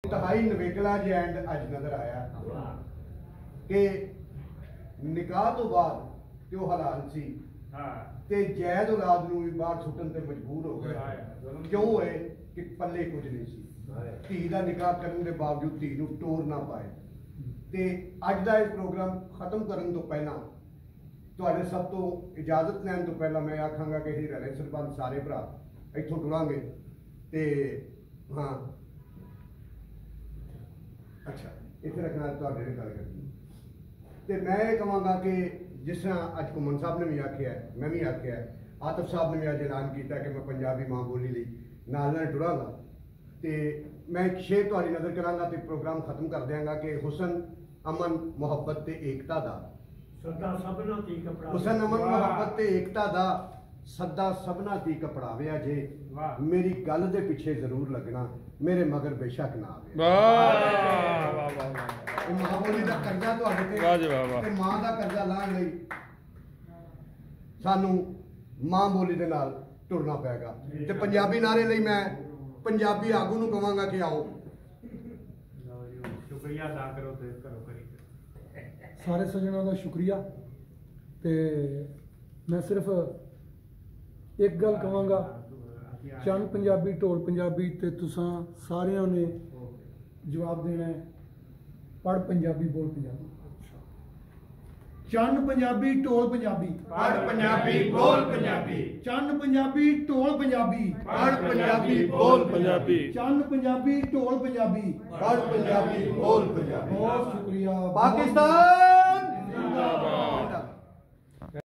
इंतहाई नवेकला जिहा एंड अज नजर आया कि निकाह तो बाद ते हलाल सी ते जैद औलाद नूं भी बाहर सुट्टण ते मजबूर हो गए। क्यों है कि पल्ले कुछ नहीं सी, धी दा निकाह करने के बावजूद धी नूं टोर ना पाए। ते अज दा इह प्रोग्राम खत्म करन तो पहला तुहाडे सब तो इजाजत लैण तो पहला मैं आखांगा कि रले सरबंध सारे भरा इत्थों टुरांगे ते हाँ अच्छा इतने रखना तुहाडे नाल गल करनी ते मैं कहांगा कि जिस तरह अज घुमन साहब ने भी आख्या है, मैं भी आख्या है, आतिफ साहब ने भी अज ऐलान किया कि मैं पंजाबी मां बोली लई नाल नाल टुरांगा। ते मैं एक शेर तुहाडी नज़र करांगा ते प्रोग्राम खत्म कर देंगा कि हुसन अमन मुहब्बत ते एकता दा सदा सबना दी कपड़ा हुसन अमन मुहब्बत ते एकता दा सदा सबना दी कपड़ाविया जे मेरी गल दे पिछे जरूर लगना मेरे मगर बेशक ना आवे। मां बोली दा कर्जा तुहाडे ते मां दा कर्जा लाण लई सानू मां बोली दे नाल टुरना पैगा। ते पंजाबी नारे लई मैं पंजाबी आगू नूं कहांगा कि आओ शुक्रिया अदा करो ते करो करी सारे सज्जनों का शुक्रिया। ते मैं सिर्फ एक गल कहांगा, चंद पंजाबी ढोल पंजाबी ते तुसां सारियां ने जवाब देना है, पढ़ पंजाबी बोल पंजाबी। चंद पंजाबी ढोल पंजाबी, पढ़ पंजाबी बोल पंजाबी, चंद पंजाबी ढोल पंजाबी, पढ़ पंजाबी बोल पंजाबी, चंद पंजाबी ढोल पंजाबी, पढ़ पंजाबी बोल पंजाबी। बहुत शुक्रिया। पाकिस्तान जिंदाबाद।